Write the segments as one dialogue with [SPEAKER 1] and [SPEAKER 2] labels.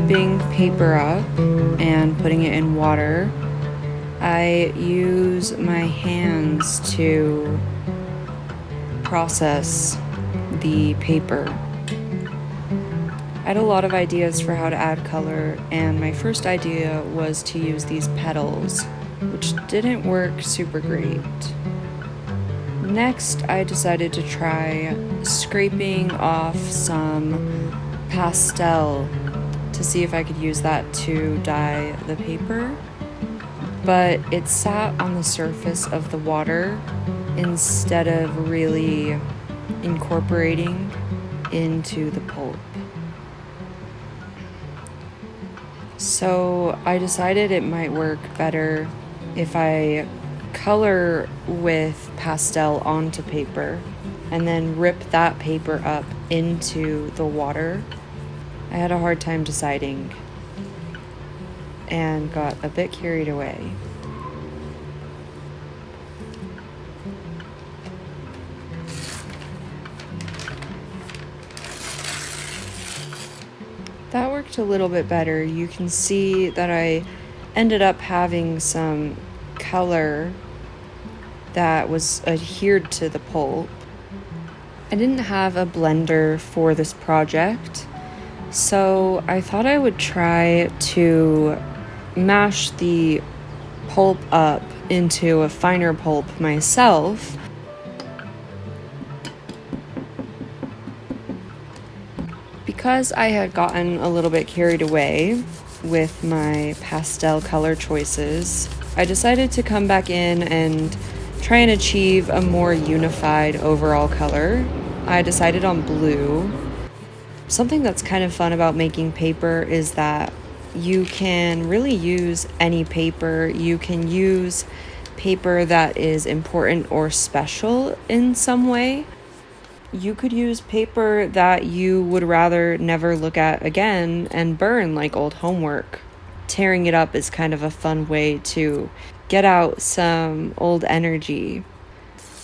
[SPEAKER 1] scraping paper up and putting it in water, I use my hands to process the paper. I had a lot of ideas for how to add color, and my first idea was to use these petals, which didn't work super great. Next, I decided to try scraping off some pastel to see if I could use that to dye the paper, but it sat on the surface of the water instead of really incorporating into the pulp. So I decided it might work better if I color with pastel onto paper and then rip that paper up into the water. I had a hard time deciding and got a bit carried away. That worked a little bit better. You can see that I ended up having some color that was adhered to the pulp. I didn't have a blender for this project, so I thought I would try to mash the pulp up into a finer pulp myself. Because I had gotten a little bit carried away with my pastel color choices, I decided to come back in and try and achieve a more unified overall color. I decided on blue. Something that's kind of fun about making paper is that you can really use any paper. You can use paper that is important or special in some way. You could use paper that you would rather never look at again and burn like old homework. Tearing it up is kind of a fun way to get out some old energy.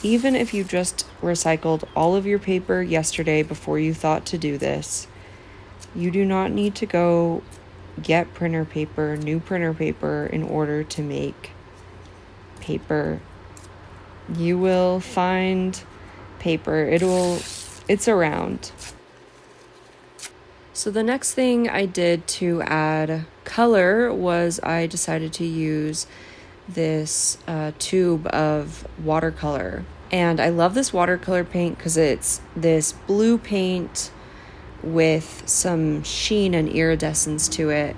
[SPEAKER 1] Even if you just recycled all of your paper yesterday before you thought to do this, you do not need to go get new printer paper in order to make paper. You will find paper. It's around. So the next thing I did to add color was I decided to use this tube of watercolor. And I love this watercolor paint because it's this blue paint with some sheen and iridescence to it.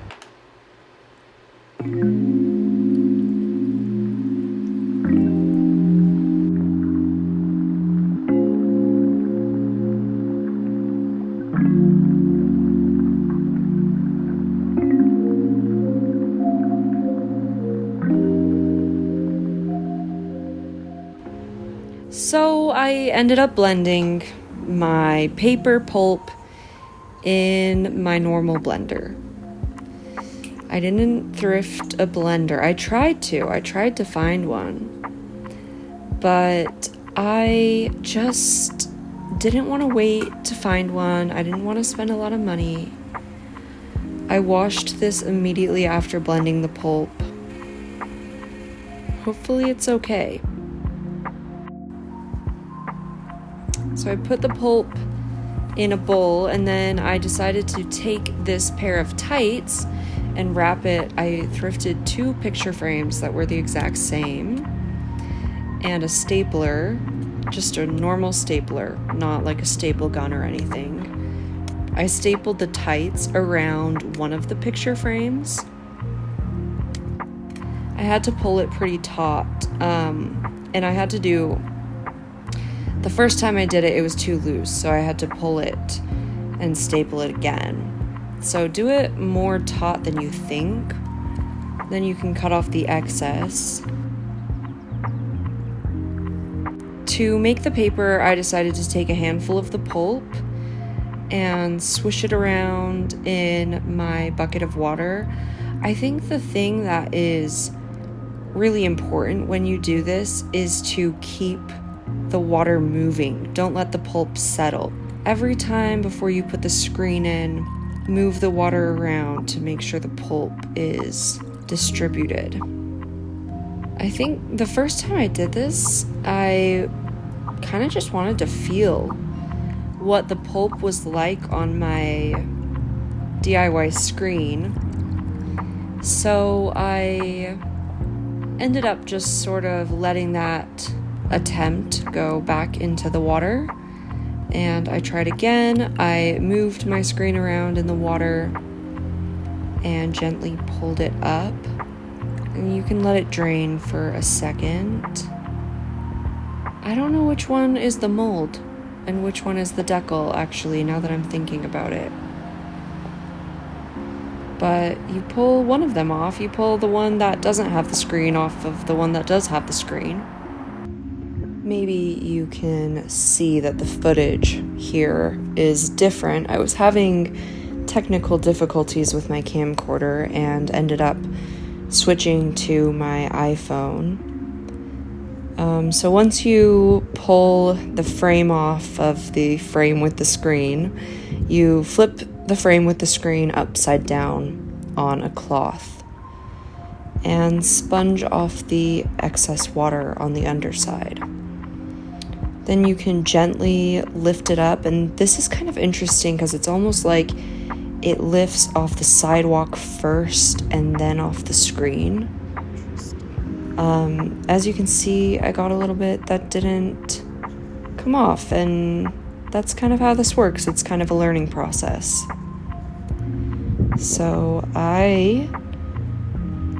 [SPEAKER 1] So I ended up blending my paper pulp in my normal blender. I didn't thrift a blender. I tried to find one, but I just didn't want to wait to find one. I didn't want to spend a lot of money. I washed this immediately after blending the pulp. Hopefully it's okay. So I put the pulp in a bowl, and then I decided to take this pair of tights and wrap it. I thrifted 2 picture frames that were the exact same, and a stapler, just a normal stapler, not like a staple gun or anything. I stapled the tights around one of the picture frames. I had to pull it pretty taut, and I had to do... The first time I did it, it was too loose, so I had to pull it and staple it again. So do it more taut than you think, then you can cut off the excess. To make the paper, I decided to take a handful of the pulp and swish it around in my bucket of water. I think the thing that is really important when you do this is to keep the water moving. Don't let the pulp settle. Every time before you put the screen in, move the water around to make sure the pulp is distributed. I think the first time I did this, I kind of just wanted to feel what the pulp was like on my DIY screen. So I ended up just sort of letting that attempt go back into the water. And I tried again. I moved my screen around in the water and gently pulled it up. And you can let it drain for a second. I don't know which one is the mold and which one is the decal, actually, now that I'm thinking about it. But you pull one of them off. You pull the one that doesn't have the screen off of the one that does have the screen. Maybe you can see that the footage here is different. I was having technical difficulties with my camcorder and ended up switching to my iPhone. So once you pull the frame off of the frame with the screen, you flip the frame with the screen upside down on a cloth and sponge off the excess water on the underside. Then you can gently lift it up, and this is kind of interesting because it's almost like it lifts off the sidewalk first and then off the screen. As you can see, I got a little bit that didn't come off, and that's kind of how this works. It's kind of a learning process. So I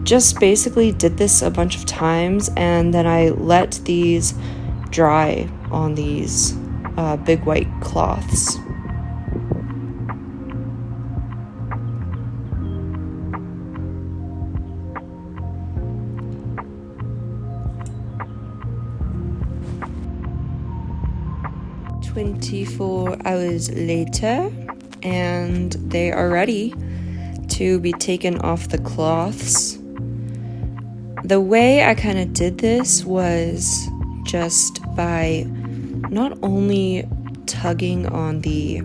[SPEAKER 1] just basically did this a bunch of times, and then I let these dry on these big white cloths. "24 hours later, and they are ready to be taken off the cloths. The way I kind of did this was just by not only tugging on the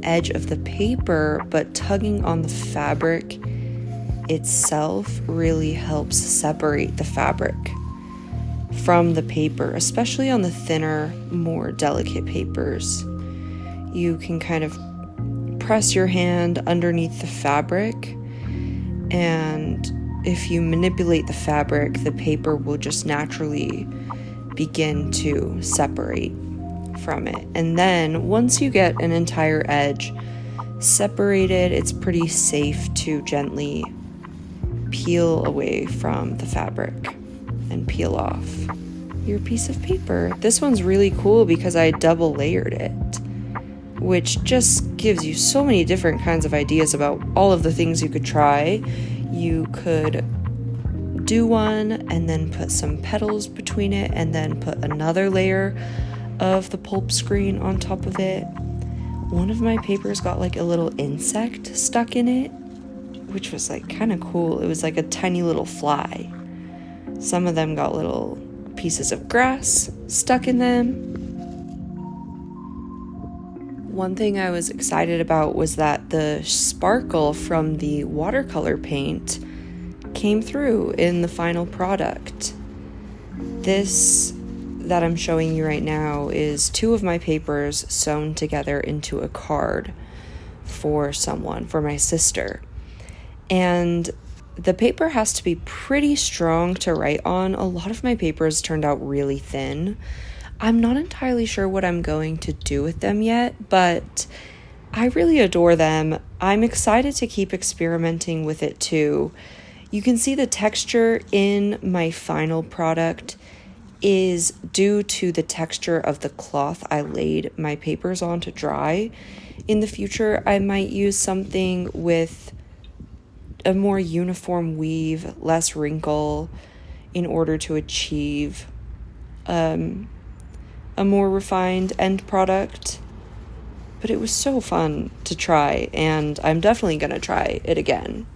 [SPEAKER 1] edge of the paper, but tugging on the fabric itself really helps separate the fabric from the paper, especially on the thinner, more delicate papers. You can kind of press your hand underneath the fabric, and if you manipulate the fabric, the paper will just naturally begin to separate from it. And then once you get an entire edge separated, it's pretty safe to gently peel away from the fabric and peel off your piece of paper. This one's really cool because I double layered it, which just gives you so many different kinds of ideas about all of the things you could try. You could do one and then put some petals between it and then put another layer of the pulp screen on top of it. One of my papers got like a little insect stuck in it, which was like kind of cool. It was like a tiny little fly. Some of them got little pieces of grass stuck in them. One thing I was excited about was that the sparkle from the watercolor paint came through in the final product. This that I'm showing you right now is 2 of my papers sewn together into a card for someone, for my sister. And the paper has to be pretty strong to write on. A lot of my papers turned out really thin. I'm not entirely sure what I'm going to do with them yet, but I really adore them. I'm excited to keep experimenting with it too. You can see the texture in my final product is due to the texture of the cloth I laid my papers on to dry. In the future, I might use something with a more uniform weave, less wrinkle, in order to achieve a more refined end product. But it was so fun to try, and I'm definitely gonna try it again.